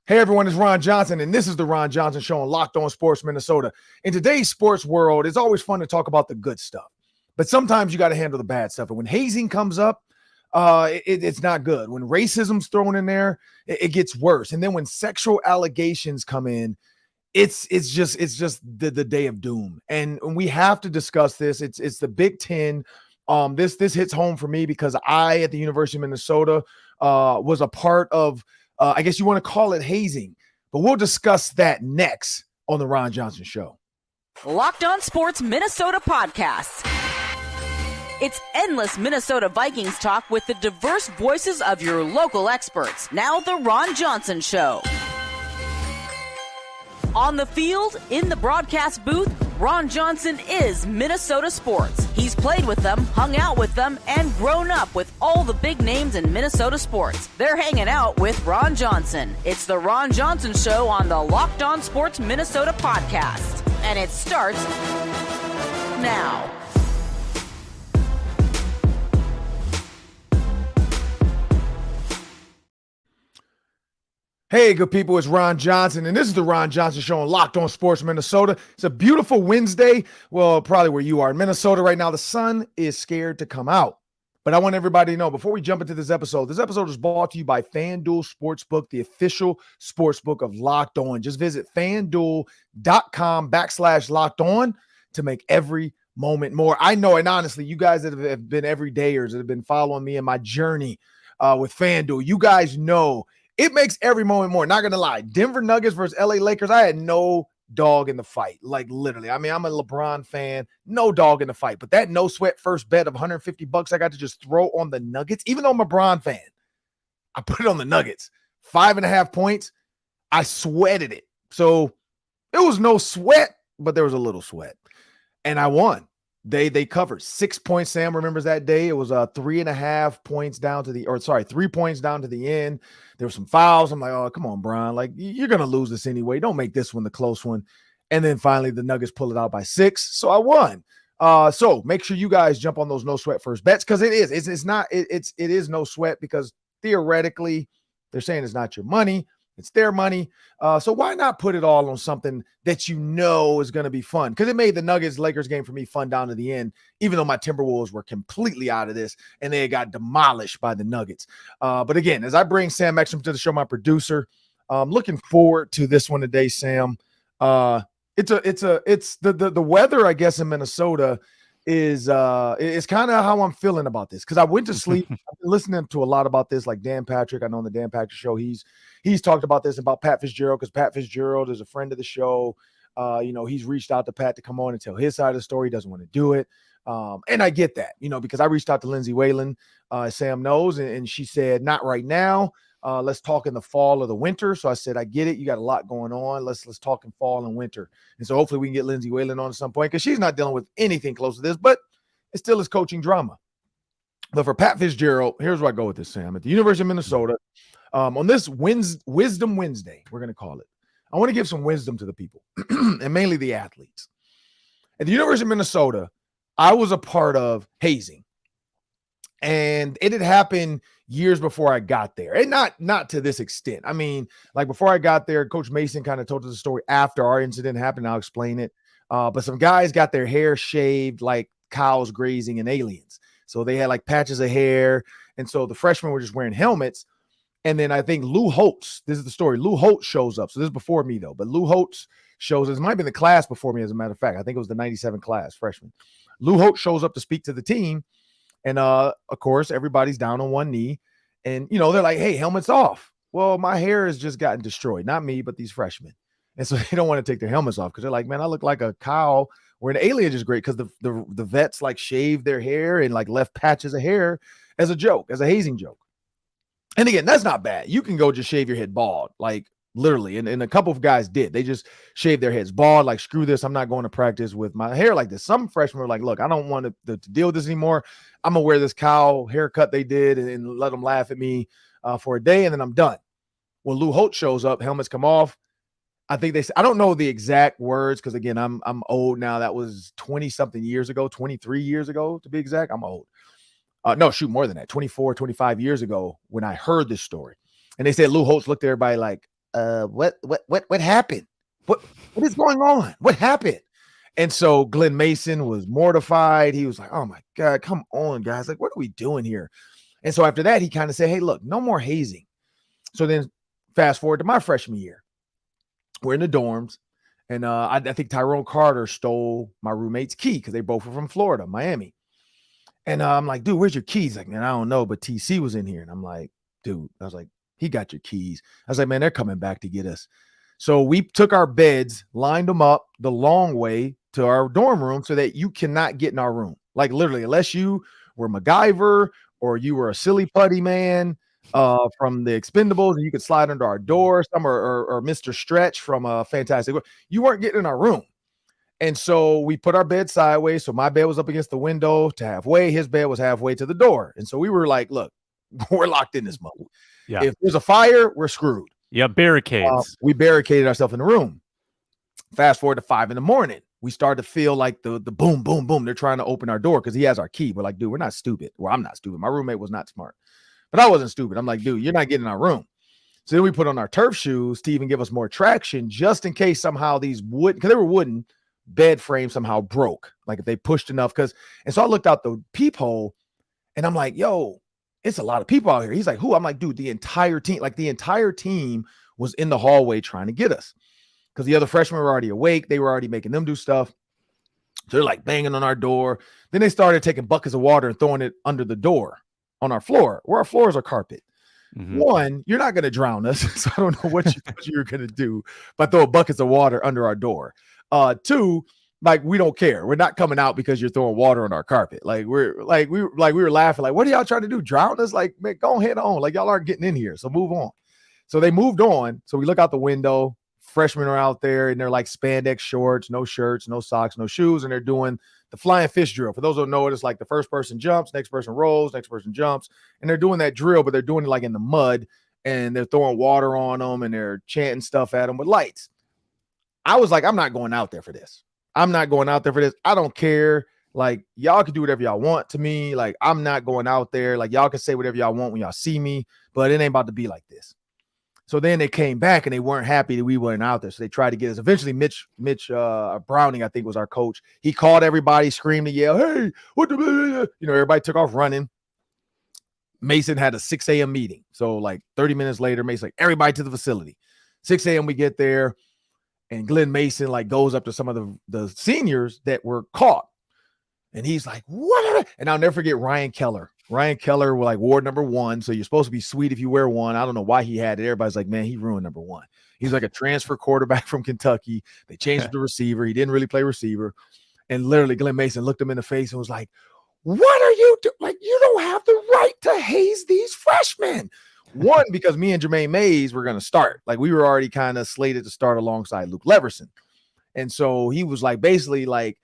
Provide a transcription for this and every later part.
Hey everyone, it's Ron Johnson, and this is the Ron Johnson Show on Locked On Sports Minnesota. In today's sports world, it's always fun to talk about the good stuff, but sometimes you got to handle the bad stuff. And when hazing comes up, it's not good. When racism's thrown in there, it gets worse. And then when sexual allegations come in, it's just the day of doom. And we have to discuss this. It's the Big Ten. This hits home for me because I, at the University of Minnesota, was a part of. I guess you want to call it hazing, but we'll discuss that next on the Ron Johnson Show. Locked On Sports Minnesota Podcasts. It's endless Minnesota Vikings talk with the diverse voices of your local experts. Now the Ron Johnson Show. On the field, in the broadcast booth, Ron Johnson is Minnesota sports. He's played with them, hung out with them, and grown up with all the big names in Minnesota sports. They're hanging out with Ron Johnson. It's the Ron Johnson Show on the Locked On Sports Minnesota podcast. And it starts now. Hey, good people, it's Ron Johnson, and this is the Ron Johnson Show on Locked On Sports Minnesota. It's a beautiful Wednesday. Well, probably where you are in Minnesota right now. The sun is scared to come out. But I want everybody to know, before we jump into this episode is brought to you by FanDuel Sportsbook, the official sportsbook of Locked On. Just visit FanDuel.com/Locked On to make every moment more. I know, and honestly, you guys that have been everydayers that have been following me in my journey with FanDuel, you guys know it makes every moment more. Not going to lie. Denver Nuggets versus LA Lakers, I had no dog in the fight. Like, literally. I mean, I'm a LeBron fan. No dog in the fight. But that no-sweat first bet of $150 I got to just throw on the Nuggets, even though I'm a LeBron fan, I put it on the Nuggets. 5.5 points. I sweated it. So it was no sweat, but there was a little sweat. And I won. They covered 6 points. Sam remembers that day. It was 3.5 points down to the, 3 points down to the end. There were some fouls. I'm like, oh, come on, Brian. Like, you're going to lose this anyway. Don't make this one the close one. And then finally the Nuggets pull it out by 6. So I won. So make sure you guys jump on those no sweat first bets, because it is no sweat, because theoretically they're saying it's not your money. It's their money. So why not put it all on something that you know is going to be fun? Because it made the Nuggets-Lakers game for me fun down to the end, even though my Timberwolves were completely out of this and they got demolished by the Nuggets. But again, as I bring Sam Ekstrom to the show, my producer, I'm looking forward to this one today, Sam. It's the weather, I guess, in Minnesota is kind of how I'm feeling about this, because I went to sleep. I've been listening to a lot about this, like Dan Patrick. I know on the Dan Patrick show, he's talked about this, about Pat Fitzgerald, because Pat Fitzgerald is a friend of the show. He's reached out to Pat to come on and tell his side of the story. He doesn't want to do it. And I get that, because I reached out to Lindsay Whalen, Sam knows, and she said, not right now. Let's talk in the fall or the winter. So I said, I get it. You got a lot going on. Let's talk in fall and winter. And so hopefully we can get Lindsay Whalen on at some point, because she's not dealing with anything close to this, but it still is coaching drama. But for Pat Fitzgerald, here's where I go with this, Sam. At the University of Minnesota, on this Wisdom Wednesday, we're going to call it, I want to give some wisdom to the people and mainly the athletes. At the University of Minnesota, I was a part of hazing. And it had happened years before I got there, and not to this extent. I mean, like, before I got there, Coach Mason kind of told us the story after our incident happened. I'll explain it. But some guys got their hair shaved like cows grazing in Aliens. So they had like patches of hair. And so the freshmen were just wearing helmets. And then I think Lou Holtz, this is the story. Lou Holtz shows up. So this is before me, though. But Lou Holtz shows up. It might have been the class before me, as a matter of fact. I think it was the 97 class, freshman. Lou Holtz shows up to speak to the team. And, of course, everybody's down on one knee. And, they're like, hey, helmets off. Well, my hair has just gotten destroyed. Not me, but these freshmen. And so they don't want to take their helmets off, because they're like, man, I look like a cow. Where an alien is great, because the vets, like, shaved their hair and, like, left patches of hair as a joke, as a hazing joke. And, again, that's not bad. You can go just shave your head bald, like, literally. And a couple of guys did. They just shaved their heads bald, like, screw this. I'm not going to practice with my hair like this. Some freshmen were like, look, I don't want to deal with this anymore. I'm going to wear this cow haircut they did and let them laugh at me for a day, and then I'm done. When Lou Holtz shows up, helmets come off. I think I don't know the exact words, because, again, I'm old now. That was 20-something years ago, 23 years ago, to be exact. I'm old. No, shoot, more than that, 24, 25 years ago when I heard this story. And they said Lou Holtz looked at everybody like, what happened? What is going on? What happened? And so Glenn Mason was mortified. He was like, oh my God, come on, guys. Like, what are we doing here? And so after that, he kind of said, hey, look, no more hazing. So then fast forward to my freshman year. We're in the dorms. And I think Tyrone Carter stole my roommate's key because they both were from Florida, Miami. And I'm like, dude, where's your keys? Like, man, I don't know, but TC was in here. And I'm like, dude, I was like, he got your keys. I was like, man, they're coming back to get us. So we took our beds, lined them up the long way to our dorm room so that you cannot get in our room. Like literally, unless you were MacGyver or you were a silly putty man from the Expendables and you could slide under our door, or Mr. Stretch from Fantastic. You weren't getting in our room. And so we put our bed sideways. So my bed was up against the window to halfway. His bed was halfway to the door. And so we were like, look, we're locked in this mode. Yeah. If there's a fire, we're screwed. Yeah, barricades. We barricaded ourselves in the room. Fast forward to 5 a.m. We started to feel like the boom, boom, boom. They're trying to open our door because he has our key. We're like, dude, we're not stupid. Well, I'm not stupid. My roommate was not smart, but I wasn't stupid. I'm like, dude, you're not getting in our room. So then we put on our turf shoes to even give us more traction, just in case somehow these wood, because they were wooden, bed frame somehow broke. Like if they pushed enough, and so I looked out the peephole and I'm like, yo, it's a lot of people out here. He's like, who? I'm like, dude, the entire team was in the hallway trying to get us because the other freshmen were already awake. They were already making them do stuff. So they're like banging on our door. Then they started taking buckets of water and throwing it under the door on our floor, where our floors are carpet. Mm-hmm. One, you're not going to drown us. So I don't know what you're going to do, but throw buckets of water under our door. Two, like, we don't care. We're not coming out because you're throwing water on our carpet. Like we were laughing. Like, what are y'all trying to do? Drown us? Like, man, go ahead on. Like, y'all aren't getting in here. So move on. So they moved on. So we look out the window. Freshmen are out there and they're like spandex shorts, no shirts, no socks, no shoes. And they're doing the flying fish drill. For those who don't know it, it's like the first person jumps, next person rolls, next person jumps. And they're doing that drill, but they're doing it like in the mud and they're throwing water on them and they're chanting stuff at them with lights. I was like, I'm not going out there for this. I'm not going out there for this. I don't care. Like, y'all can do whatever y'all want to me. Like, I'm not going out there. Like, y'all can say whatever y'all want when y'all see me, but it ain't about to be like this. So then they came back and they weren't happy that we weren't out there. So they tried to get us. Eventually, Mitch Browning, I think, was our coach. He called everybody, screamed and yelled, hey, what the, everybody took off running. Mason had a 6 a.m. meeting. So like 30 minutes later, Mason like, everybody to the facility. 6 a.m. we get there. And Glenn Mason like goes up to some of the seniors that were caught. And he's like, what? And I'll never forget Ryan Keller. Ryan Keller was like ward number 1. So you're supposed to be sweet if you wear one. I don't know why he had it. Everybody's like, man, he ruined number 1. He's like a transfer quarterback from Kentucky. They changed the receiver. He didn't really play receiver. And literally Glenn Mason looked him in the face and was like, what are you doing? Like, you don't have the right to haze these freshmen. One, because me and Jermaine Mays were going to start. Like, we were already kind of slated to start alongside Luke Leverson. And so he was like, basically like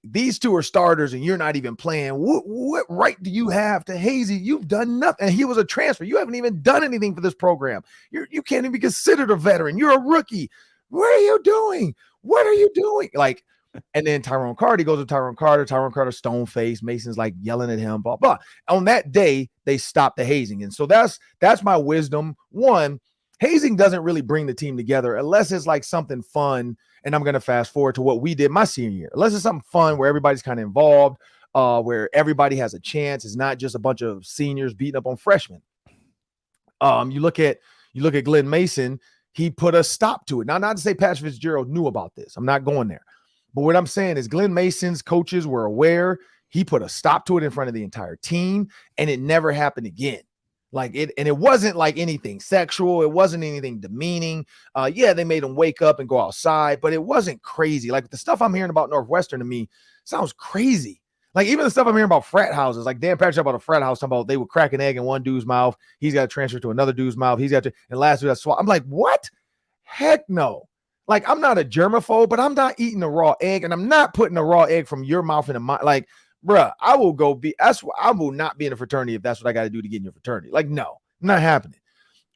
these two are starters and you're not even playing. What right do you have to hazy? You've done nothing. And he was a transfer. You haven't even done anything for this program. You can't even be considered a veteran. You're a rookie. What are you doing? What are you doing? Like, and then Tyrone Carter, he goes to Tyrone Carter, stone face. Mason's like yelling at him, blah, blah. On that day, they stopped the hazing. And so that's my wisdom. One, hazing doesn't really bring the team together unless it's like something fun. And I'm going to fast forward to what we did my senior year. Unless it's something fun where everybody's kind of involved, where everybody has a chance. It's not just a bunch of seniors beating up on freshmen. You look at Glenn Mason, he put a stop to it. Now, not to say Pat Fitzgerald knew about this. I'm not going there. But what I'm saying is Glenn Mason's coaches were aware. He put a stop to it in front of the entire team, and it never happened again. Like it, and it wasn't like anything sexual. It wasn't anything demeaning. Yeah, they made him wake up and go outside, but it wasn't crazy. Like the stuff I'm hearing about Northwestern to me sounds crazy. Like even the stuff I'm hearing about frat houses, like Dan Patrick about a frat house, talking about they would crack an egg in one dude's mouth. He's got to transfer to another dude's mouth. He's got to, and last dude has swallow. I'm like, what? Heck no. Like, I'm not a germaphobe, but I'm not eating a raw egg, and I'm not putting a raw egg from your mouth into my, like, bruh, I will not be in a fraternity if that's what I got to do to get in your fraternity. Like, no, not happening.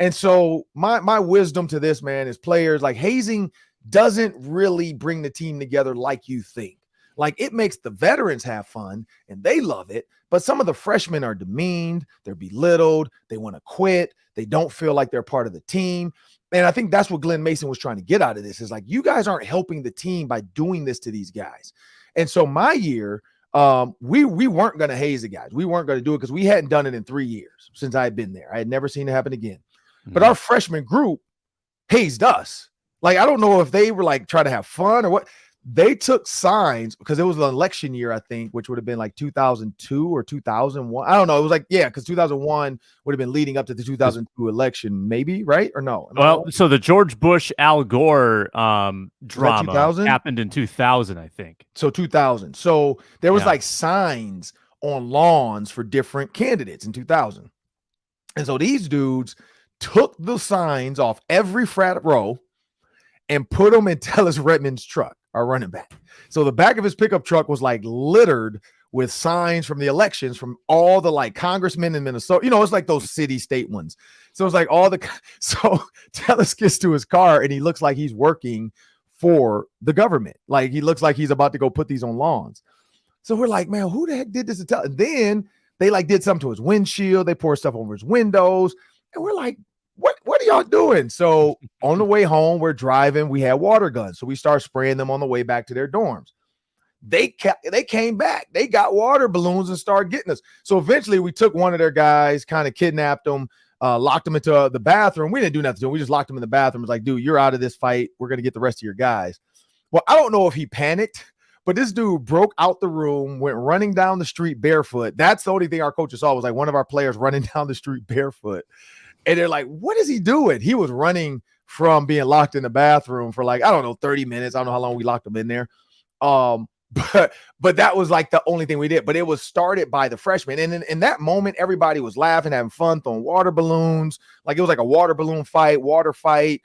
And so my wisdom to this, man, is players, like, hazing doesn't really bring the team together like you think. Like, it makes the veterans have fun and they love it, but some of the freshmen are demeaned, they're belittled, they want to quit, they don't feel like they're part of the team. And I think that's what Glenn Mason was trying to get out of this is like, you guys aren't helping the team by doing this to these guys. And so my year, we weren't going to haze the guys. We weren't going to do it because we hadn't done it in 3 years since I had been there. I had never seen it happen again. Mm-hmm. But our freshman group hazed us. Like, I don't know if they were like trying to have fun or what. They took signs because it was an election year, I think, which would have been like 2002 or 2001. I don't know. It was like, yeah, because 2001 would have been leading up to the 2002 election, maybe, right? Or no? Well, so the George Bush, Al Gore drama happened in 2000, I think. So 2000. So there was like signs on lawns for different candidates in 2000. And so these dudes took the signs off every frat row and put them in Tellus Redmond's truck, our running back. So the back of his pickup truck was like littered with signs from the elections from all the like congressmen in Minnesota. You know, it's like those city state ones. So it's like so Tellus gets to his car and he looks like he's working for the government. Like he looks like he's about to go put these on lawns. So we're like, man, who the heck did this to Tellus? Then they like did something to his windshield. They poured stuff over his windows. And we're like, what are y'all doing? So on the way home, we're driving. We had water guns. So we start spraying them on the way back to their dorms. They came back. They got water balloons and started getting us. So eventually we took one of their guys, kind of kidnapped him, locked him into the bathroom. We didn't do nothing to him. We just locked him in the bathroom. It was like, dude, you're out of this fight. We're going to get the rest of your guys. Well, I don't know if he panicked, but this dude broke out the room, went running down the street barefoot. That's the only thing our coaches saw was like one of our players running down the street barefoot. And they're like, what is he doing? He was running from being locked in the bathroom for like, I don't know, 30 minutes. I don't know how long we locked him in there. But that was like the only thing we did. But it was started by the freshmen. And in that moment, everybody was laughing, having fun, throwing water balloons. Like it was like a water balloon fight, water fight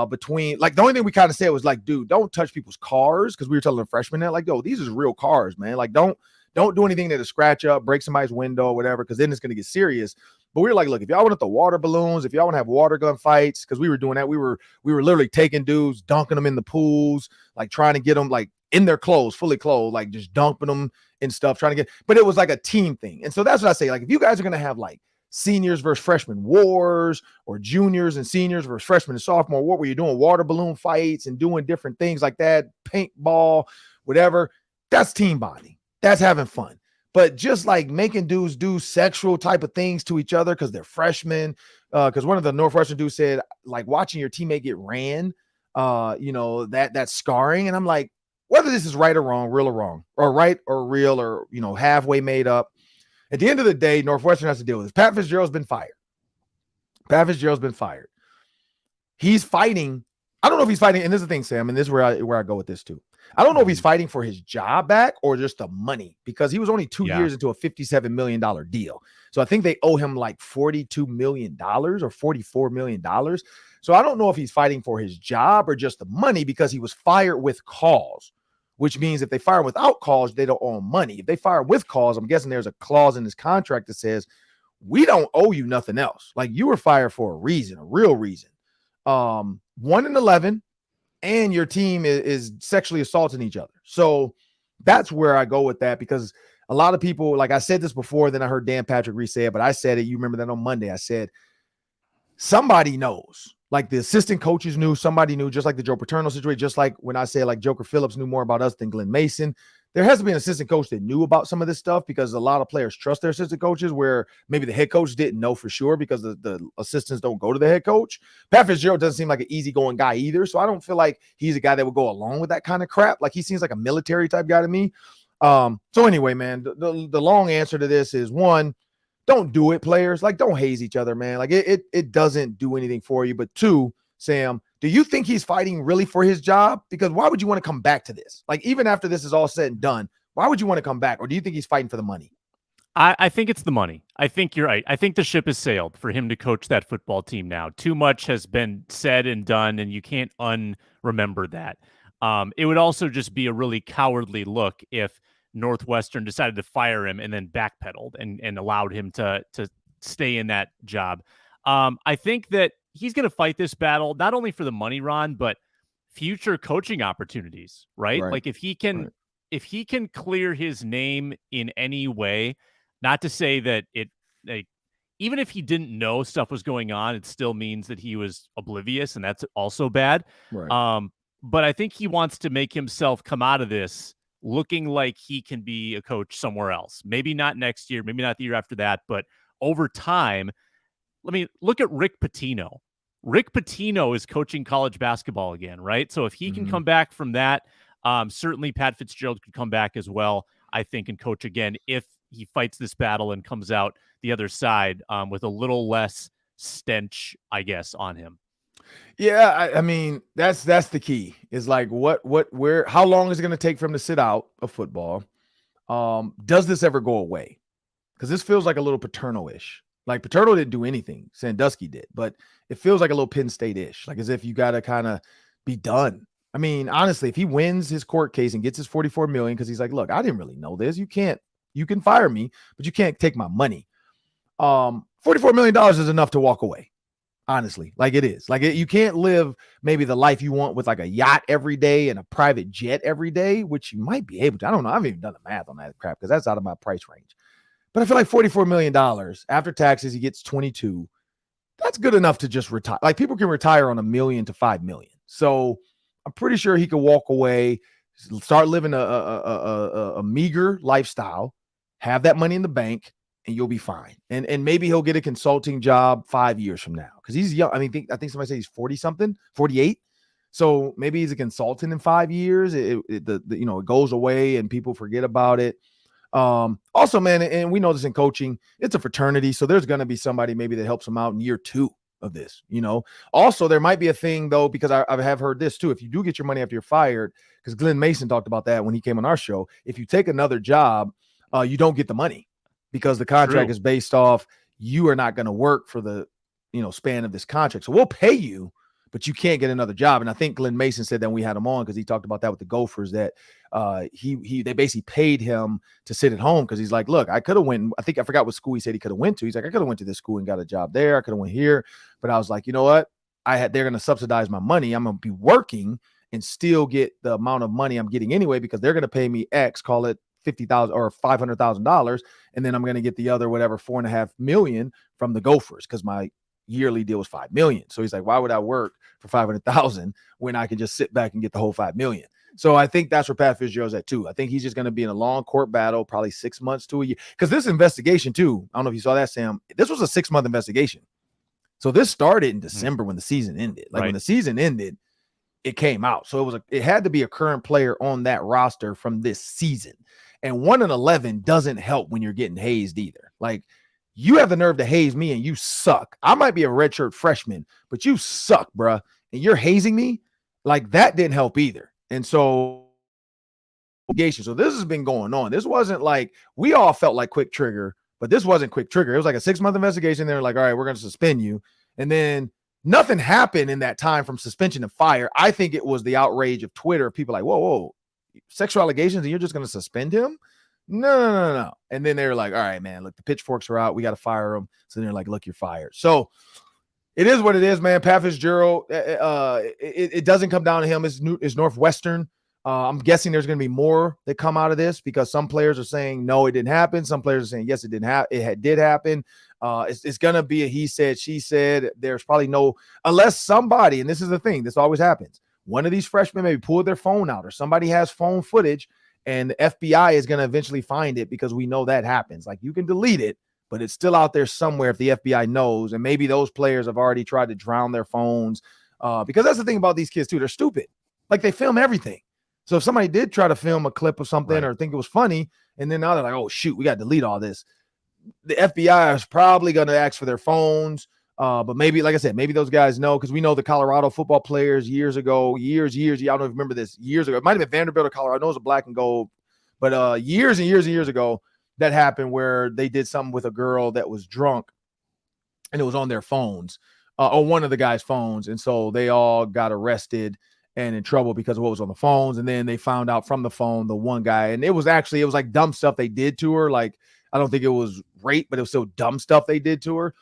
between, like the only thing we kind of said was like, dude, don't touch people's cars. Cause we were telling the freshmen that like, yo, these is real cars, man. Like don't do anything that'll scratch up, break somebody's window or whatever. Cause then it's going to get serious. But we were like, look, if y'all want the water balloons, if y'all want to have water gun fights, because we were doing that, we were literally taking dudes, dunking them in the pools, like trying to get them like in their clothes, fully clothed, like just dumping them and stuff, trying to get. But it was like a team thing, and so that's what I say. Like, if you guys are gonna have like seniors versus freshmen wars, or juniors and seniors versus freshmen and sophomore, what were you doing? Water balloon fights and doing different things like that, paintball, whatever. That's team bonding. That's having fun. But just like making dudes do sexual type of things to each other because they're freshmen, because one of the Northwestern dudes said, like watching your teammate get ran, that's scarring. And I'm like, whether this is right or wrong, real or wrong, or right or real, or, halfway made up, at the end of the day, Northwestern has to deal with this. Pat Fitzgerald's been fired. He's fighting. I don't know if he's fighting. And this is the thing, Sam, and this is where I go with this too. I don't know if he's fighting for his job back or just the money, because he was only 2 years into a $57 million deal. So I think they owe him like $42 million or $44 million. So I don't know if he's fighting for his job or just the money, because he was fired with cause, which means if they fire him without cause, they don't owe him money. If they fire him with cause, I'm guessing there's a clause in his contract that says, we don't owe you nothing else. Like, you were fired for a reason, a real reason. 1-11. And your team is sexually assaulting each other. So that's where I go with that, because a lot of people, like I said this before, then I heard Dan Patrick re-say it, but I said it. You remember that on Monday. I said, somebody knows. Like the assistant coaches knew, somebody knew, just like the Joe Paterno situation, just like when I say like Joker Phillips knew more about us than Glenn Mason. There has to be an assistant coach that knew about some of this stuff, because a lot of players trust their assistant coaches where maybe the head coach didn't know for sure, because the assistants don't go to the head coach. Pat Fitzgerald doesn't seem like an easygoing guy either. So I don't feel like he's a guy that would go along with that kind of crap. Like, he seems like a military type guy to me. So anyway, man, the long answer to this is, one, don't do it, players. Like, don't haze each other, man. Like it doesn't do anything for you. But two, Sam, do you think he's fighting really for his job? Because why would you want to come back to this? Like, even after this is all said and done, why would you want to come back? Or do you think he's fighting for the money? I think it's the money. I think you're right. I think the ship has sailed for him to coach that football team now. Too much has been said and done, and you can't unremember that. It would also just be a really cowardly look if Northwestern decided to fire him and then backpedaled and allowed him to stay in that job. I think that he's going to fight this battle, not only for the money, Ron, but future coaching opportunities, right? Like, if he can clear his name in any way, not to say that even if he didn't know stuff was going on, it still means that he was oblivious, and that's also bad. Right. But I think he wants to make himself come out of this looking like he can be a coach somewhere else. Maybe not next year, maybe not the year after that, but over time. Let me look at Rick Pitino. Rick Pitino is coaching college basketball again, right? So if he can come back from that, certainly Pat Fitzgerald could come back as well, I think, and coach again if he fights this battle and comes out the other side with a little less stench, I guess, on him. Yeah, I mean, that's the key. Is like where, how long is it going to take for him to sit out of football? Does this ever go away? Because this feels like a little Paterno-ish. Like Paterno didn't do anything, Sandusky did, but it feels like a little Penn State-ish, like as if you got to kind of be done. I mean, honestly, if he wins his court case and gets his $44 million, because he's like, look, I didn't really know this. You can fire me, but you can't take my money. $44 million is enough to walk away. Honestly, like it is. Like you can't live maybe the life you want with like a yacht every day and a private jet every day, which you might be able to. I don't know. I haven't even done the math on that crap because that's out of my price range. But I feel like $44 million after taxes, he gets 22. That's good enough to just retire. Like people can retire on $1 million to $5 million. So I'm pretty sure he could walk away, start living a meager lifestyle, have that money in the bank, and you'll be fine. And maybe he'll get a consulting job 5 years from now because he's young. I mean, I think somebody said he's 40 something, 48. So maybe he's a consultant in 5 years. It goes away and people forget about it. Also, man, and we know this in coaching, it's a fraternity. So there's going to be somebody maybe that helps him out in year 2 of this, Also, there might be a thing though, because I have heard this too. If you do get your money after you're fired, because Glenn Mason talked about that when he came on our show, if you take another job, you don't get the money because the contract is based off you are not going to work for the, span of this contract. So we'll pay you, but you can't get another job. And I think Glenn Mason said that when we had him on, because he talked about that with the Gophers, that they basically paid him to sit at home because he's like, look, I could have went. I think I forgot what school he said he could have went to. He's like, I could have went to this school and got a job there. I could have went here, but I was like, you know what? They're going to subsidize my money. I'm going to be working and still get the amount of money I'm getting anyway because they're going to pay me X, call it $50,000 or $500,000, and then I'm going to get the other whatever $4.5 million from the Gophers because my yearly deal was $5 million. So he's like, why would I work for $500,000 when I can just sit back and get the whole $5 million? So I think that's where Pat Fitzgerald's at too. I think he's just going to be in a long court battle, probably 6 months to a year. Because this investigation too, I don't know if you saw that, Sam. This was a 6-month investigation. So this started in December when the season ended. Like when the season ended, it came out. So it had to be a current player on that roster from this season. And 1-11 doesn't help when you're getting hazed either. Like you have the nerve to haze me and you suck. I might be a redshirt freshman, but you suck, bruh. And you're hazing me? Like that didn't help either. And so this has been going on. This wasn't like we all felt like quick trigger, but this wasn't quick trigger. It was like a 6-month investigation. They're like, all right, we're going to suspend you. And then nothing happened in that time from suspension to fire. I think it was the outrage of Twitter. People like, whoa, sexual allegations and you're just going to suspend him? No. And then they're like, all right, man, look, the pitchforks are out. We got to fire him. So they're like, look, you're fired. So it is what it is, man. Pat Fitzgerald, it doesn't come down to him. It's Northwestern. I'm guessing there's going to be more that come out of this because some players are saying, no, it didn't happen. Some players are saying, yes, it didn't happen. It did happen. It's going to be a he said, she said. There's probably unless somebody, and this is the thing, this always happens. One of these freshmen maybe pulled their phone out or somebody has phone footage and the FBI is going to eventually find it because we know that happens. Like you can delete it, but it's still out there somewhere if the FBI knows. And maybe those players have already tried to drown their phones because that's the thing about these kids too. They're stupid. Like they film everything. So if somebody did try to film a clip of something or think it was funny, and then now they're like, oh shoot, we got to delete all this. The FBI is probably going to ask for their phones. But maybe, like I said, maybe those guys know because we know the Colorado football players years ago, y'all don't remember this, years ago. It might have been Vanderbilt or Colorado. I know it was a black and gold, but years and years and years ago, that happened where they did something with a girl that was drunk and it was on their phones or one of the guys' phones. And so they all got arrested and in trouble because of what was on the phones. And then they found out from the phone, the one guy, and it was like dumb stuff they did to her. Like, I don't think it was rape, but it was still dumb stuff they did to her.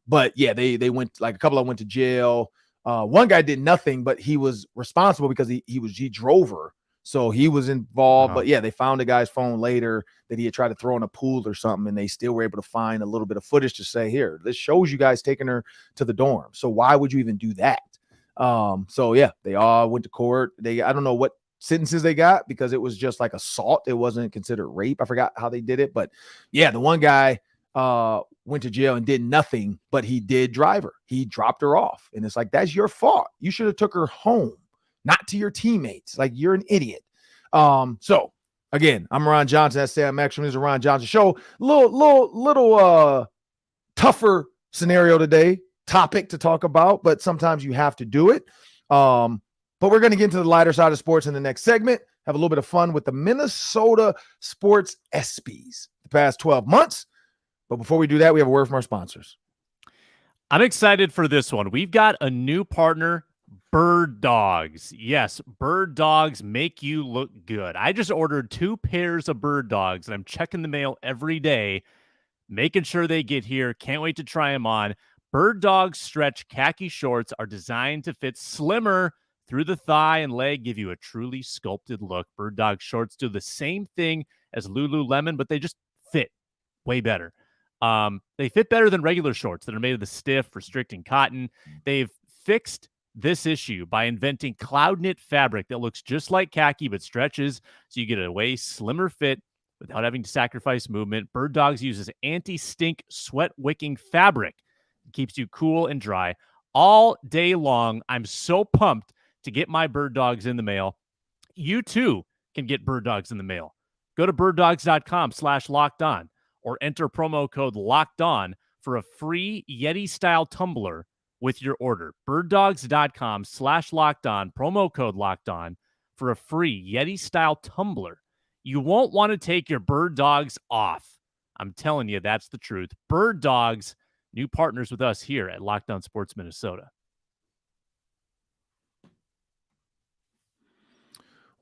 But yeah, they went, like a couple of them went to jail. One guy did nothing, but he was responsible because he drove her. So he was involved. Uh-huh. But yeah, they found the guy's phone later that he had tried to throw in a pool or something, and they still were able to find a little bit of footage to say, here, this shows you guys taking her to the dorm. So why would you even do that? So yeah, they all went to court. I don't know what sentences they got because it was just like assault. It wasn't considered rape. I forgot how they did it, but yeah, the one guy went to jail and did nothing, but he did drive her. He dropped her off, and it's like, that's your fault. You should have took her home, not to your teammates. Like, you're an idiot. So again, I'm Ron Johnson. That's Sam Ekstrom. This is a Ron Johnson show. Little tougher scenario today, topic to talk about, but sometimes you have to do it. But we're going to get into the lighter side of sports in the next segment. Have a little bit of fun with the Minnesota sports ESPYs the past 12 months. But before we do that, we have a word from our sponsors. I'm excited for this one. We've got a new partner, Birddogs. Yes, Birddogs make you look good. I just ordered 2 pairs of Birddogs, and I'm checking the mail every day, making sure they get here. Can't wait to try them on. Birddogs stretch khaki shorts are designed to fit slimmer through the thigh and leg, give you a truly sculpted look. Birddog shorts do the same thing as Lululemon, but they just fit way better. They fit better than regular shorts that are made of the stiff, restricting cotton. They've fixed this issue by inventing cloud knit fabric that looks just like khaki but stretches, so you get a way slimmer fit without having to sacrifice movement. Birddogs uses anti-stink sweat wicking fabric. It keeps you cool and dry all day long. I'm so pumped to get my Birddogs in the mail. You too can get Birddogs in the mail. Go to birddogs.com/lockedon or enter promo code LOCKEDON for a free Yeti-style tumbler with your order. Birddogs.com/lockedon, promo code LOCKEDON for a free Yeti-style tumbler. You won't want to take your Birddogs off. I'm telling you, that's the truth. Birddogs, new partners with us here at Locked On Sports Minnesota.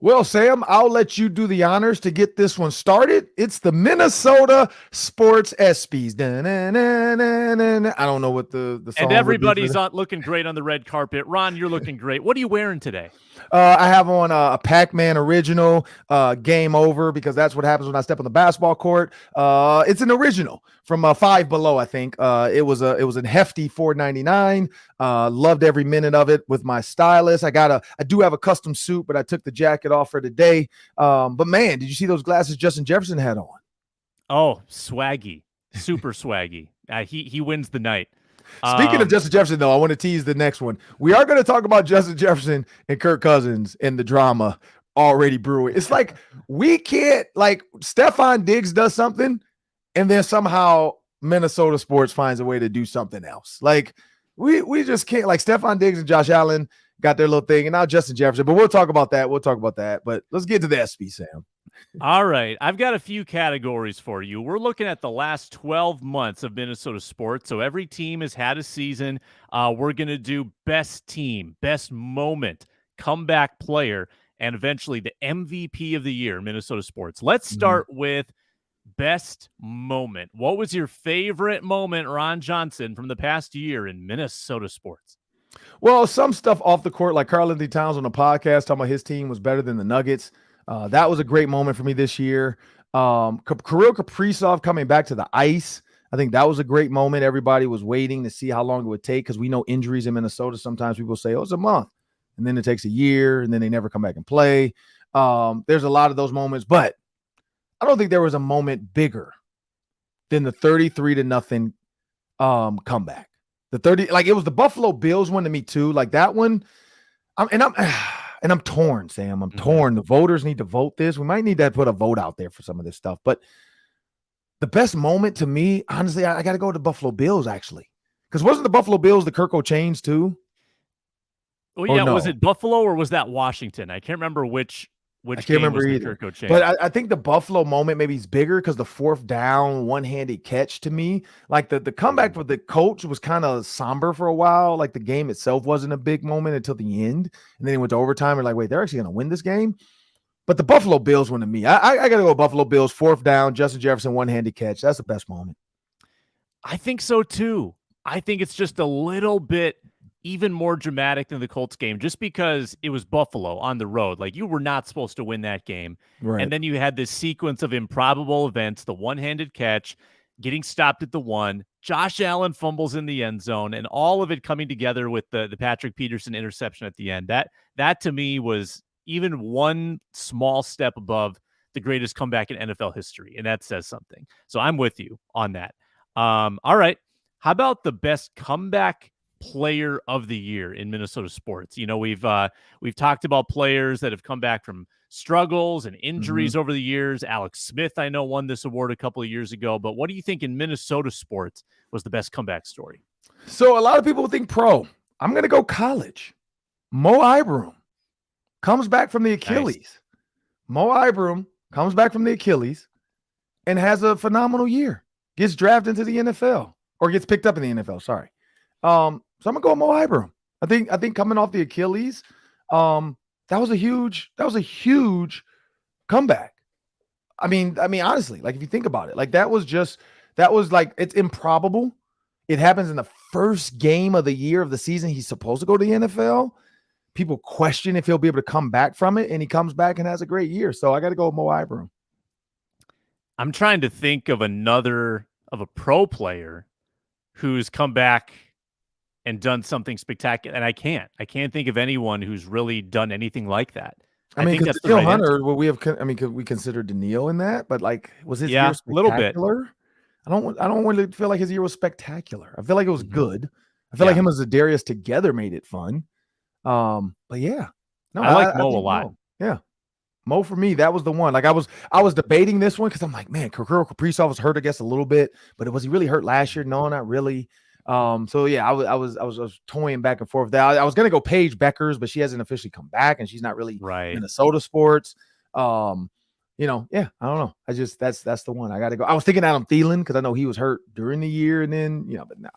Well, Sam, I'll let you do the honors to get this one started. It's the Minnesota Sports ESPYs. I don't know what the song and everybody's looking great on the red carpet. Ron, you're looking great. What are you wearing today? I have on a Pac-Man original, Game Over, because that's what happens when I step on the basketball court. It's an original from Five Below, I think. It was a hefty $4.99. Loved every minute of it with my stylist. I do have a custom suit, but I took the jacket off for today. But man, did you see those glasses Justin Jefferson had on? Oh, swaggy, super swaggy. He wins the night. Speaking of Justin Jefferson, though, I want to tease the next one. We are going to talk about Justin Jefferson and Kirk Cousins and the drama already brewing. It's like we can't, like, Stephon Diggs does something, and then somehow Minnesota sports finds a way to do something else. Like, we just can't. Like, Stephon Diggs and Josh Allen got their little thing, and now Justin Jefferson. But we'll talk about that. But let's get to the ESPY, Sam. All right. I've got a few categories for you. We're looking at the last 12 months of Minnesota sports. So every team has had a season. We're going to do best team, best moment, comeback player, and eventually the MVP of the year in Minnesota sports. Let's start with best moment. What was your favorite moment, Ron Johnson, from the past year in Minnesota sports? Well, some stuff off the court, like karl-anthony Towns on the podcast talking about his team was better than the Nuggets. That was a great moment for me this year. Kirill Kaprizov coming back to the ice. I think that was a great moment. Everybody was waiting to see how long it would take because we know injuries in Minnesota. Sometimes people say, oh, it's a month. And then it takes a year, and then they never come back and play. There's a lot of those moments, but I don't think there was a moment bigger than the 33-0 comeback. It was the Buffalo Bills one to me too. Like that one, I'm torn, Sam. I'm torn. The voters need to vote this. We might need to put a vote out there for some of this stuff. But the best moment to me, honestly, I got to go to the Buffalo Bills, actually. Because wasn't the Buffalo Bills the Kirko chains too? Well, yeah, no? Was it Buffalo or was that Washington? I can't remember which I can't remember either. But I think the Buffalo moment maybe is bigger because the fourth down, one-handed catch to me. Like the comeback with the coach was kind of somber for a while. Like the game itself wasn't a big moment until the end. And then it went to overtime. We're like, wait, they're actually going to win this game? But the Buffalo Bills one to me. I got to go Buffalo Bills, fourth down, Justin Jefferson, one-handed catch. That's the best moment. I think so too. I think it's just a little bit even more dramatic than the Colts game just because it was Buffalo on the road. Like, you were not supposed to win that game. Right. And then you had this sequence of improbable events, the one-handed catch, getting stopped at the 1, Josh Allen fumbles in the end zone, and all of it coming together with the Patrick Peterson interception at the end. That to me was even one small step above the greatest comeback in NFL history, and that says something. So I'm with you on that. All right. How about the best comeback player of the year in Minnesota sports? You know, we've talked about players that have come back from struggles and injuries over the years. Alex Smith, I know, won this award a couple of years ago, but what do you think in Minnesota sports was the best comeback story? So a lot of people think pro. I'm going to go college. Mo Ibram comes back from the Achilles. Nice. Mo Ibram comes back from the Achilles and has a phenomenal year. Gets drafted into the NFL or gets picked up in the NFL. Sorry. So I'm gonna go with Mo Ibram. I think coming off the Achilles, that was a huge comeback. I mean, honestly, like if you think about it, like that was like, it's improbable. It happens in the first game of the year of the season. He's supposed to go to the NFL. People question if he'll be able to come back from it, and he comes back and has a great year. So I got to go with Mo Ibram. I'm trying to think of a pro player who's come back and done something spectacular, and I can't think of anyone who's really done anything like that. I mean, think that's the right Hunter. Answer. Well, could we consider Daniil in that? But like, was his year spectacular? A little bit. I don't really feel like his year was spectacular. I feel like it was good. I feel like him and za'darius together made it fun. But yeah, no, I like Mo a lot. Mo. Yeah. Mo for me, that was the one. Like I was debating this one because I'm like, man, Kirill Kaprizov was hurt, I guess, a little bit, but was he really hurt last year? No, not really. So yeah, I was toying back and forth with that. I was gonna go Paige Beckers, but she hasn't officially come back, and she's not really Minnesota sports. Yeah, I don't know. That's the one I got to go. I was thinking Adam Thielen because I know he was hurt during the year, and then but no,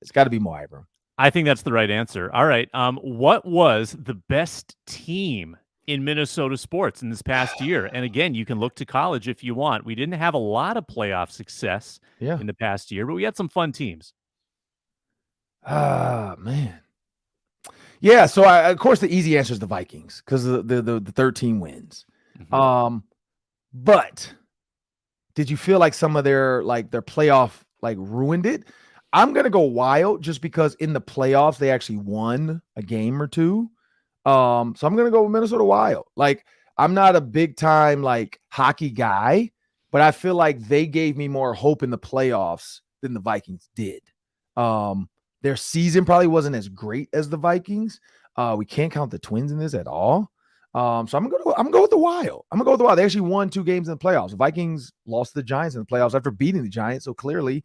it's got to be Mo Ibram. I think that's the right answer. All right. What was the best team in Minnesota sports in this past year? And again, you can look to college if you want. We didn't have a lot of playoff success in the past year, but we had some fun teams. Man. Yeah, so of course the easy answer is the Vikings because the 13 wins. Mm-hmm. But did you feel like some of their playoff ruined it? I'm gonna go Wild just because in the playoffs they actually won a game or two. So I'm gonna go with Minnesota Wild. Like, I'm not a big time hockey guy, but I feel like they gave me more hope in the playoffs than the Vikings did. Their season probably wasn't as great as the Vikings. We can't count the Twins in this at all. So I'm gonna go with the Wild. I'm gonna go with the Wild. They actually won 2 games in the playoffs. The Vikings lost to the Giants in the playoffs after beating the Giants. So clearly,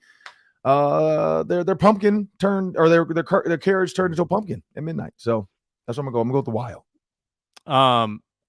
their pumpkin turned, or their carriage turned into a pumpkin at midnight. So that's what I'm gonna go with the Wild.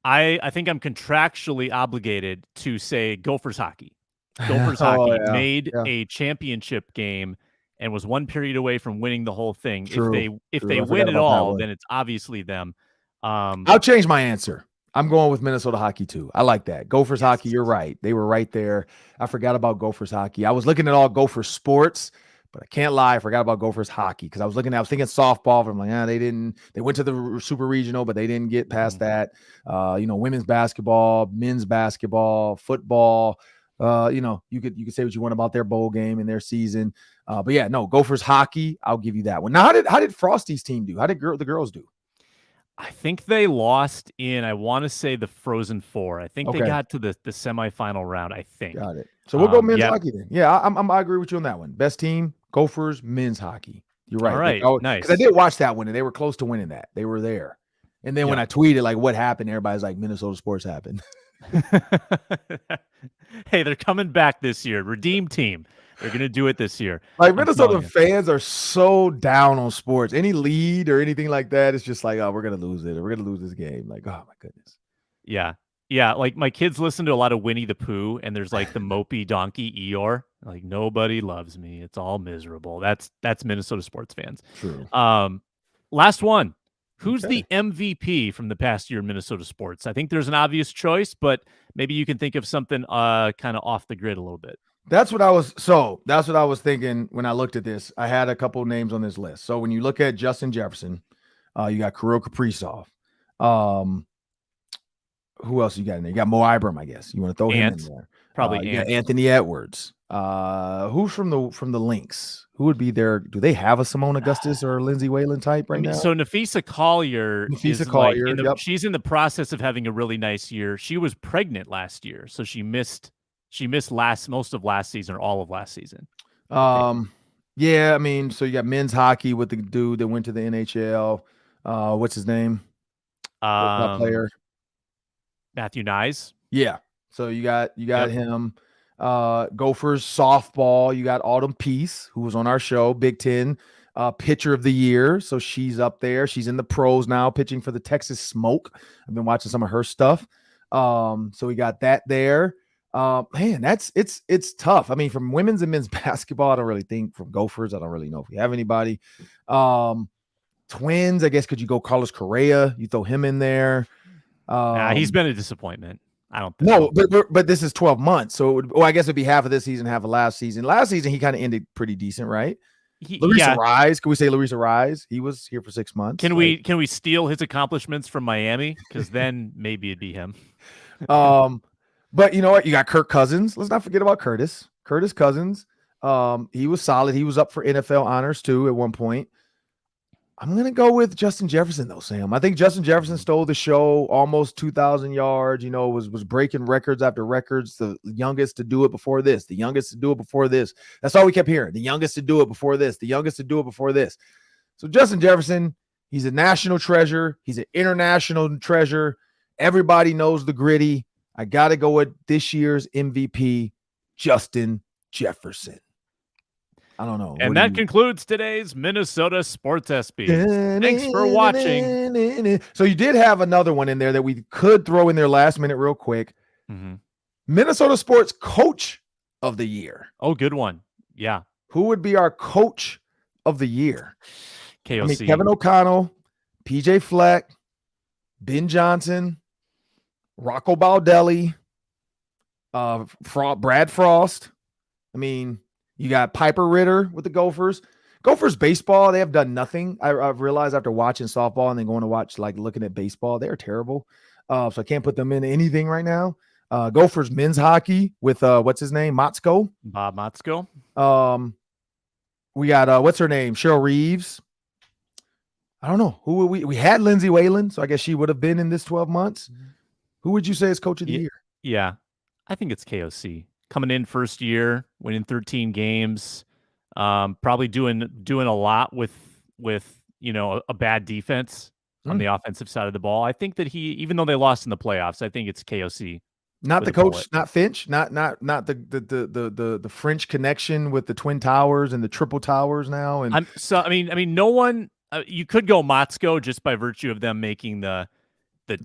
I think I'm contractually obligated to say Gophers hockey. Gophers hockey made a championship game and was 1 period away from winning the whole thing. True, if they win it all, then it's obviously them. I'll change my answer. I'm going with Minnesota hockey too. I like that. Gophers hockey, you're right. They were right there. I forgot about Gophers hockey. I was looking at all Gophers sports, but I can't lie. I forgot about Gophers hockey because I was thinking softball, but I'm like, they went to the super regional, but they didn't get past that. Women's basketball, men's basketball, football. You could say what you want about their bowl game and their season. But yeah, no, Gophers hockey, I'll give you that one. Now, how did Frosty's team do? How did the girls do? I think they lost in, I want to say, the Frozen Four. I think they got to the semifinal round, I think. Got it. So we'll go men's hockey then. Yeah, I agree with you on that one. Best team, Gophers, men's hockey. You're right. All right, nice. Because I did watch that one, and they were close to winning that. They were there. And then when I tweeted, what happened, everybody's like, Minnesota sports happened. Hey, they're coming back this year. Redeem team. They're going to do it this year. Minnesota fans are so down on sports. Any lead or anything like that, it's just like, oh, we're going to lose it. Or we're going to lose this game. Like, oh, my goodness. Yeah. Yeah. Like, my kids listen to a lot of Winnie the Pooh, and there's the mopey donkey Eeyore. Like, nobody loves me. It's all miserable. That's Minnesota sports fans. True. Last one. Who's the MVP from the past year in Minnesota sports? I think there's an obvious choice, but maybe you can think of something kind of off the grid a little bit. That's what I was thinking when I looked at this. I had a couple of names on this list. So when you look at Justin Jefferson, you got Kirill Kaprizov. Who else you got in there? You got Mo Ibram, I guess. You want to throw him in there? Probably you got Anthony Edwards. Who's from the Lynx? Who would be there? Do they have a Simone Augustus or a Lindsay Whalen type right now? So Nafisa Collier she's in the process of having a really nice year. She was pregnant last year, so she missed most of last season or all of last season. Yeah, I mean, so you got men's hockey with the dude that went to the NHL. What's his name? Player. Matthew Nyes. Yeah. So you got him. Gophers softball. You got Autumn Peace, who was on our show, Big Ten pitcher of the year. So she's up there. She's in the pros now, pitching for the Texas Smoke. I've been watching some of her stuff. So we got that there. Man, it's tough. I mean, from women's and men's basketball, I don't really think. From Gophers, I don't really know if we have anybody. Twins, I guess. Could you go Carlos Correa? You throw him in there. He's been a disappointment. I don't think but this is 12 months. So I guess it'd be half of this season, half of last season. Last season, he kind of ended pretty decent, right? Larissa Rise. Can we say Larissa Rise? He was here for 6 months. Can we steal his accomplishments from Miami? Because then maybe it'd be him. But you know what? You got Kirk Cousins. Let's not forget about Curtis Cousins. He was solid. He was up for NFL honors too at one point. I'm going to go with Justin Jefferson, though, Sam. I think Justin Jefferson stole the show, almost 2,000 yards, was breaking records after records, the youngest to do it before this, the youngest to do it before this. That's all we kept hearing, the youngest to do it before this, the youngest to do it before this. So Justin Jefferson, he's a national treasure. He's an international treasure. Everybody knows the gritty. I got to go with this year's MVP, Justin Jefferson. I don't know. And that concludes today's Minnesota Sports SB. Thanks for watching. So you did have another one in there that we could throw in there last minute real quick. Mm-hmm. Minnesota Sports Coach of the Year. Oh, good one. Yeah. Who would be our Coach of the Year? KOC. I mean, Kevin O'Connell, PJ Fleck, Ben Johnson, Rocco Baldelli, Brad Frost. I mean, you got Piper Ritter with the Gophers. Gophers baseball, they have done nothing. I've realized after watching softball and then going to watch, looking at baseball, they're terrible. So I can't put them in anything right now. Gophers men's hockey with, what's his name? Motzko. Bob Motzko. We got, what's her name? Cheryl Reeves. I don't know. Who we had Lindsay Whalen, so I guess she would have been in this 12 months. Who would you say is Coach of the Year? Yeah, I think it's KOC. Coming in first year, winning 13 games, probably doing a lot with a bad defense on the offensive side of the ball. I think that even though they lost in the playoffs, I think it's KOC. Not the coach, not Finch, not the French connection with the Twin Towers and the Triple Towers now. And I mean, no one. You could go Motzko just by virtue of them making the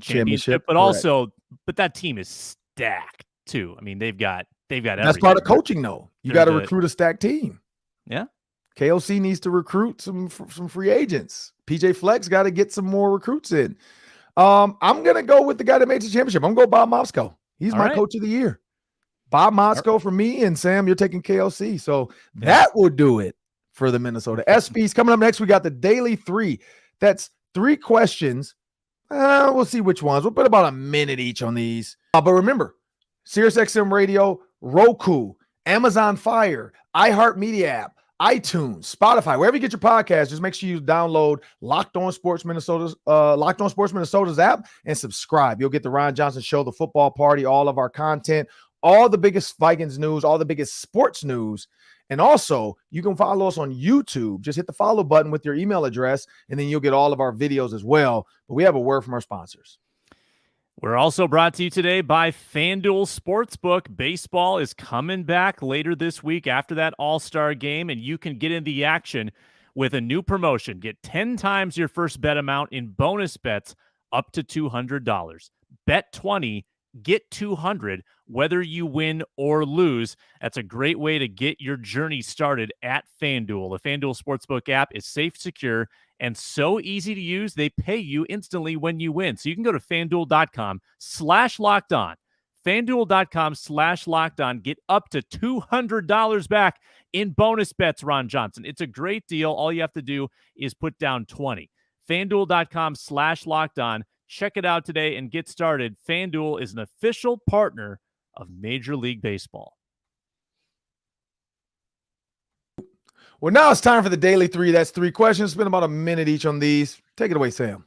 championship, but also, that team is stacked too. I mean, they've got everything. That's part of coaching, though. You got to recruit a stacked team. Yeah. KOC needs to recruit some free agents. PJ Fleck's got to get some more recruits in. I'm going to go with the guy that made the championship. I'm going to go Bob Motzko. He's my Coach of the Year. Bob Motzko for me, and Sam, you're taking KOC. So that will do it for the Minnesota ESPYs. Coming up next, we got the Daily 3. That's 3 questions. We'll see which ones. We'll put about a minute each on these. But remember, SiriusXM Radio, Roku, Amazon Fire, iHeartMedia app, iTunes, Spotify, wherever you get your podcast, just make sure you download Locked On Sports Minnesota's app and subscribe. You'll get the Ron Johnson Show, the Football Party, all of our content, all the biggest Vikings news, all the biggest sports news. And also, you can follow us on YouTube. Just hit the follow button with your email address, and then you'll get all of our videos as well. But we have a word from our sponsors. We're also brought to you today by FanDuel Sportsbook. Baseball is coming back later this week after that All-Star game, and you can get in the action with a new promotion. Get 10 times your first bet amount in bonus bets up to $200. Bet 20, get 200, whether you win or lose. That's a great way to get your journey started at FanDuel. The FanDuel Sportsbook app is safe, secure, and so easy to use, they pay you instantly when you win. So you can go to FanDuel.com/lockedon. FanDuel.com/lockedon. Get up to $200 back in bonus bets, Ron Johnson. It's a great deal. All you have to do is put down 20. FanDuel.com/lockedon. Check it out today and get started. FanDuel is an official partner of Major League Baseball. Well, now it's time for the Daily 3. That's 3 questions. Spend about a minute each on these. Take it away, Sam.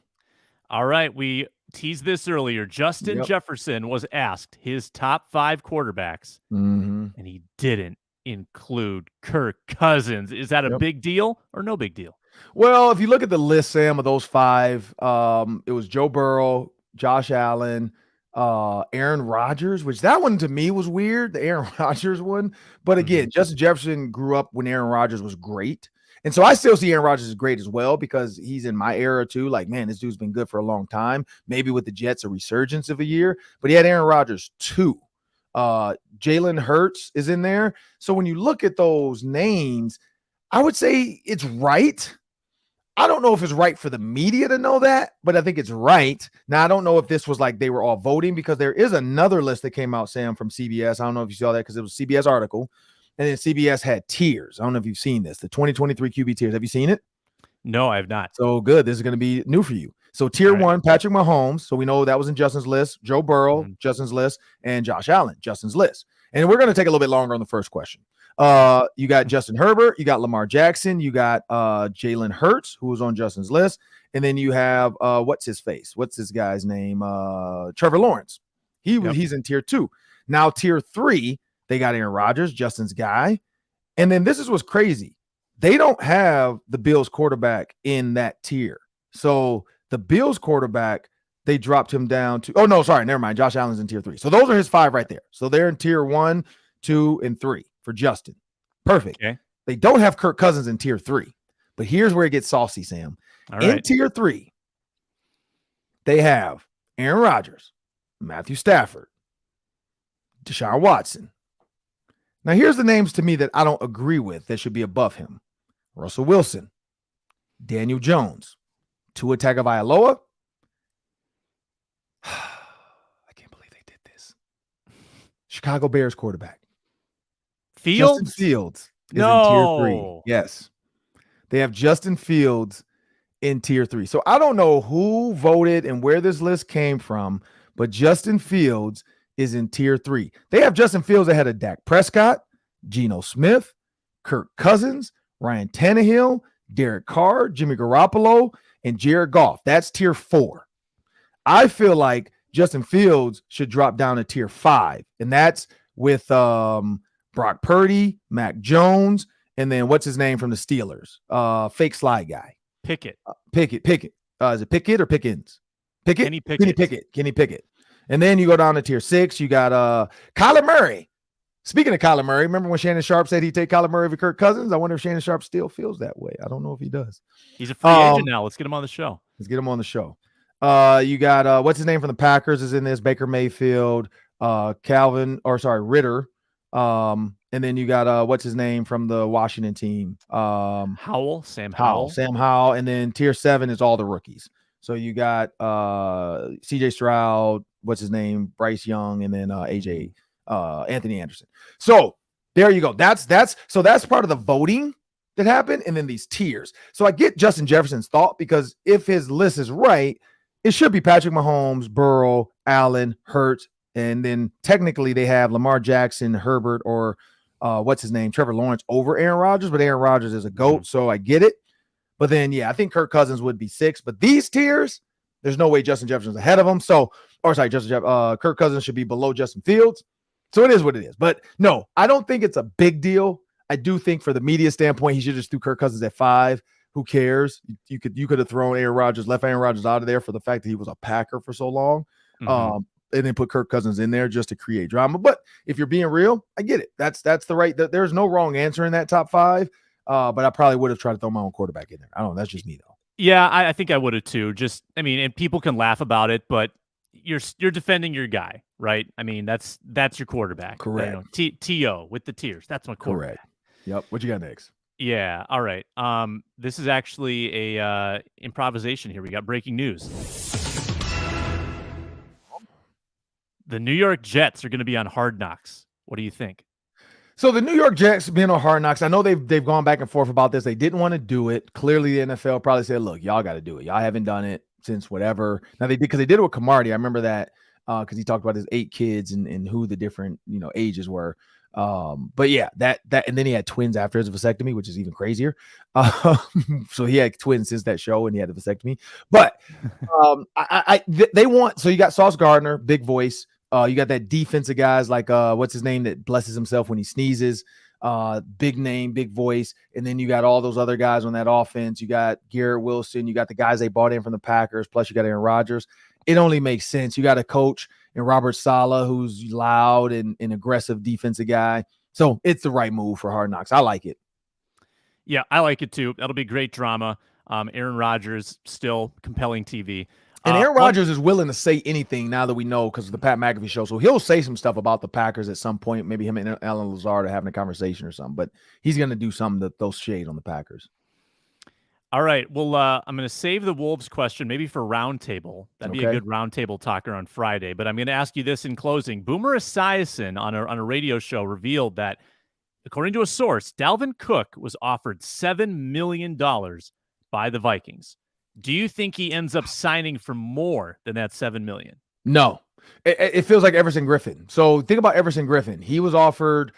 All right. We teased this earlier. Justin Jefferson was asked his top 5 quarterbacks, and he didn't include Kirk Cousins. Is that a big deal or no big deal? Well, if you look at the list, Sam, of those 5, it was Joe Burrow, Josh Allen, Aaron Rodgers, which that one to me was weird, the Aaron Rodgers one. But again, Justin Jefferson grew up when Aaron Rodgers was great. And so I still see Aaron Rodgers as great as well because he's in my era too. Like, man, this dude's been good for a long time. Maybe with the Jets, a resurgence of a year. But he had Aaron Rodgers too. Jalen Hurts is in there. So when you look at those names, I would say it's right. I don't know if it's right for the media to know that, but I think it's right. Now, I don't know if this was like they were all voting because there is another list that came out, Sam, from CBS. I don't know if you saw that because it was a CBS article. And then CBS had tiers. I don't know if you've seen this, the 2023 QB tiers. Have you seen it? No, I have not. So good. This is going to be new for you. So tier 1, Patrick Mahomes. So we know that was in Justin's list. Joe Burrow, Justin's list. And Josh Allen, Justin's list. And we're going to take a little bit longer on the first question. You got Justin Herbert, you got Lamar Jackson, you got Jalen Hurts, who was on Justin's list, and then you have what's his guy's name? Trevor Lawrence. He's in tier 2. Now tier 3, they got Aaron Rodgers, Justin's guy, and then this is what's crazy. They don't have the Bills quarterback in that tier. So the Bills quarterback, they dropped him down to never mind. Josh Allen's in tier 3. So those are his 5 right there. So they're in tier 1, 2, and 3. For Justin. Perfect. Okay. They don't have Kirk Cousins in tier 3, but here's where it gets saucy, Sam. In tier 3, they have Aaron Rodgers, Matthew Stafford, Deshaun Watson. Now, here's the names to me that I don't agree with that should be above him. Russell Wilson, Daniel Jones, Tua Tagovailoa. I can't believe they did this. Chicago Bears quarterback. Justin Fields is in tier 3. Yes. They have Justin Fields in tier 3. So I don't know who voted and where this list came from, but Justin Fields is in tier 3. They have Justin Fields ahead of Dak Prescott, Geno Smith, Kirk Cousins, Ryan Tannehill, Derek Carr, Jimmy Garoppolo, and Jared Goff. That's tier 4. I feel like Justin Fields should drop down to tier 5, and that's with Brock Purdy, Mac Jones, and then what's his name from the Steelers? Fake slide guy. Pickett. Pickett. Is it Pickett or Pickens? Pickett? Kenny Pickett. And then you go down to tier 6. You got Kyler Murray. Speaking of Kyler Murray, remember when Shannon Sharp said he'd take Kyler Murray over Kirk Cousins? I wonder if Shannon Sharp still feels that way. I don't know if he does. He's a free agent now. Let's get him on the show. You got what's his name from the Packers is in this? Baker Mayfield, Ritter. And then you got what's his name from the Washington team? Sam Howell. And then tier 7 is all the rookies. So you got CJ Stroud, what's his name? Bryce Young, and then Anthony Anderson. So there you go. That's part of the voting that happened, and then these tiers. So I get Justin Jefferson's thought because if his list is right, it should be Patrick Mahomes, Burrow, Allen, Hurts. And then technically they have Lamar Jackson, Herbert, or Trevor Lawrence over Aaron Rodgers, but Aaron Rodgers is a GOAT, so I get it. But then, I think Kirk Cousins would be 6. But these tiers, there's no way Justin Jefferson's ahead of him. Kirk Cousins should be below Justin Fields. So it is what it is. But no, I don't think it's a big deal. I do think for the media standpoint, he should just do Kirk Cousins at 5. Who cares? You could have thrown left Aaron Rodgers out of there for the fact that he was a Packer for so long. And then put Kirk Cousins in there just to create drama. But if you're being real, I get it. That's the right. There's no wrong answer in that top 5. But I probably would have tried to throw my own quarterback in there. I don't know. That's just me though. Yeah, I think I would have too. And people can laugh about it, but you're defending your guy, right? I mean, that's your quarterback. Correct. TO with the tiers. That's my quarterback. Correct. Yep. What you got next? Yeah. All right. This is actually a improvisation here. We got breaking news. The New York Jets are going to be on Hard Knocks. What do you think? So the New York Jets been on Hard Knocks. I know they've gone back and forth about this. They didn't want to do it. Clearly, the NFL probably said, "Look, y'all got to do it. Y'all haven't done it since whatever." Now they did because they did it with Camardi. I remember that because he talked about his 8 kids and who the different ages were. But yeah, that and then he had twins after his vasectomy, which is even crazier. So he had twins since that show, and he had a vasectomy. But they want. So you got Sauce Gardner, big voice. You got that defensive guys like what's his name that blesses himself when he sneezes. Big name, big voice. And then you got all those other guys on that offense. You got Garrett Wilson. You got the guys they bought in from the Packers. Plus you got Aaron Rodgers. It only makes sense. You got a coach in Robert Saleh who's loud and aggressive defensive guy. So it's the right move for Hard Knocks. I like it. Yeah, I like it too. That'll be great drama. Aaron Rodgers, still compelling TV. And Aaron Rodgers is willing to say anything now that we know because of the Pat McAfee show. So he'll say some stuff about the Packers at some point. Maybe him and Alan Lazard are having a conversation or something. But he's going to do something that throws shade on the Packers. All right. Well, I'm going to save the Wolves question maybe for Roundtable. That'd be a good Roundtable talker on Friday. But I'm going to ask you this in closing. Boomer Esiason on a radio show revealed that, according to a source, Dalvin Cook was offered $7 million by the Vikings. Do you think he ends up signing for more than that $7 million? No. It feels like Everson Griffin. So think about Everson Griffin. He was offered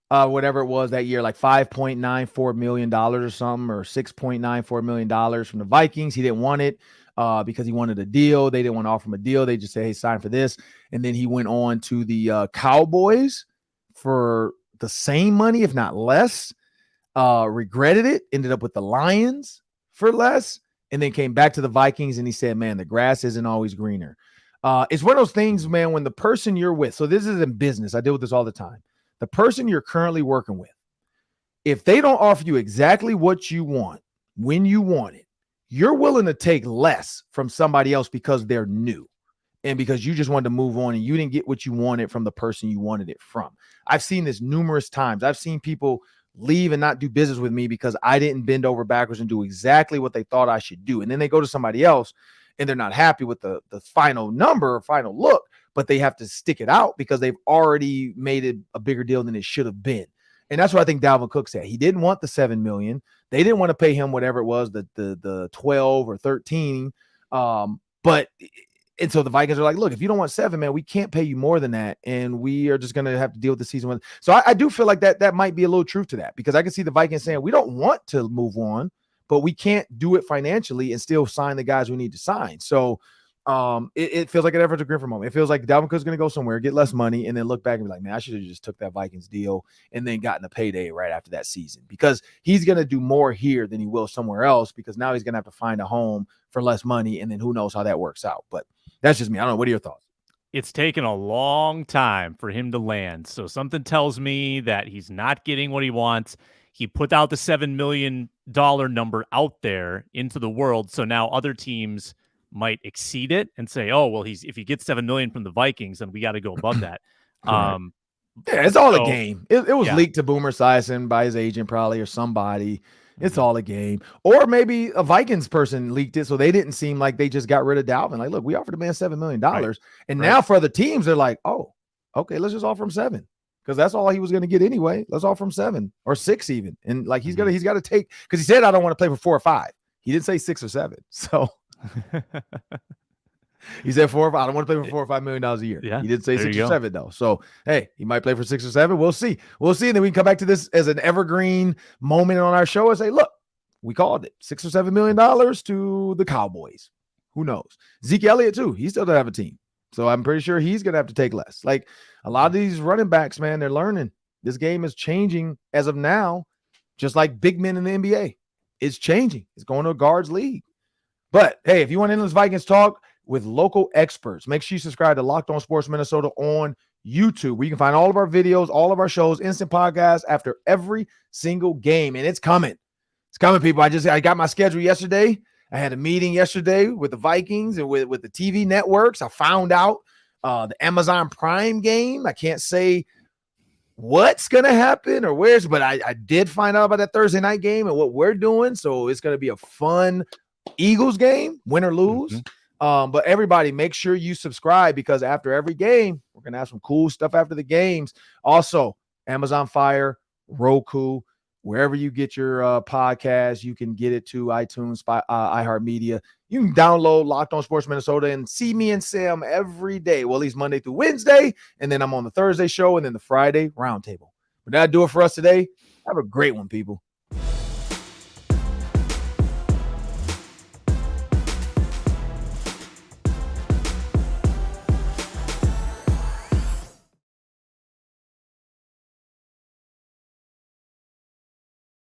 whatever it was that year, like $5.94 million or something, or $6.94 million from the Vikings. He didn't want it because he wanted a deal. They didn't want to offer him a deal. They just said, hey, sign for this. And then he went on to the Cowboys for the same money, if not less. Regretted it. Ended up with the Lions for less. And then came back to the Vikings and he said, man, the grass isn't always greener. It's one of those things, man, when the person you're with, so this is in business. I deal with this all the time. The person you're currently working with, if they don't offer you exactly what you want, when you want it, you're willing to take less from somebody else because they're new and because you just wanted to move on and you didn't get what you wanted from the person you wanted it from. I've seen this numerous times. I've seen people leave and not do business with me because I didn't bend over backwards and do exactly what they thought I should do. And then they go to somebody else and they're not happy with the final number or final look, but they have to stick it out because they've already made it a bigger deal than it should have been. And that's what I think Dalvin Cook said. He didn't want the $7 million. They didn't want to pay him whatever it was, the 12 or 13. And so the Vikings are like, look, if you don't want 7, man, we can't pay you more than that. And we are just going to have to deal with the season with. So I do feel like that might be a little truth to that because I can see the Vikings saying we don't want to move on, but we can't do it financially and still sign the guys we need to sign. So it feels like an Everton Griffin moment. It feels like Dalvin Cook's going to go somewhere, get less money, and then look back and be like, man, I should have just took that Vikings deal and then gotten a payday right after that season because he's going to do more here than he will somewhere else because now he's going to have to find a home for less money, and then who knows how that works out. But that's just me. I don't know. What are your thoughts? It's taken a long time for him to land. So something tells me that he's not getting what he wants. He put out the $7 million number out there into the world. So now other teams might exceed it and say, oh, well, if he gets $7 million from the Vikings, then we got to go above that. Yeah, it's all a game. It was leaked to Boomer Esiason by his agent probably or somebody. It's all a game. Or maybe a Vikings person leaked it so they didn't seem like they just got rid of Dalvin. Like, look, we offered the man $7 million. Right. And now for other teams, they're like, oh, okay, let's just offer him 7. Because that's all he was going to get anyway. Let's offer him 7 or 6 even. And like he's got to take, because he said, I don't want to play for 4 or 5. He didn't say 6 or 7. So he said 4 or 5. I don't want to play for $4 or $5 million a year. Yeah, he didn't say 6 or 7 though. So hey, he might play for 6 or 7. We'll see. And then we can come back to this as an evergreen moment on our show and say, look, we called it $6 or $7 million to the Cowboys. Who knows? Zeke Elliott too. He still doesn't have a team. So I'm pretty sure he's going to have to take less. Like a lot of these running backs, man, they're learning. This game is changing as of now, just like big men in the NBA. It's changing. It's going to a guards league. But hey, if you want endless Vikings talk with local experts, make sure you subscribe to Locked On Sports Minnesota on YouTube, where you can find all of our videos, all of our shows, instant podcasts after every single game. And it's coming. It's coming, people. I got my schedule yesterday. I had a meeting yesterday with the Vikings and with the TV networks. I found out the Amazon Prime game. I can't say what's going to happen or where's, but I did find out about that Thursday night game and what we're doing. So it's going to be a fun Eagles game, win or lose. But everybody, make sure you subscribe, because after every game, we're going to have some cool stuff after the games. Also, Amazon Fire, Roku, wherever you get your podcast, you can get it to iTunes, iHeartMedia. You can download Locked On Sports Minnesota and see me and Sam every day. Well, at least Monday through Wednesday. And then I'm on the Thursday show and then the Friday roundtable. But that'll do it for us today. Have a great one, people.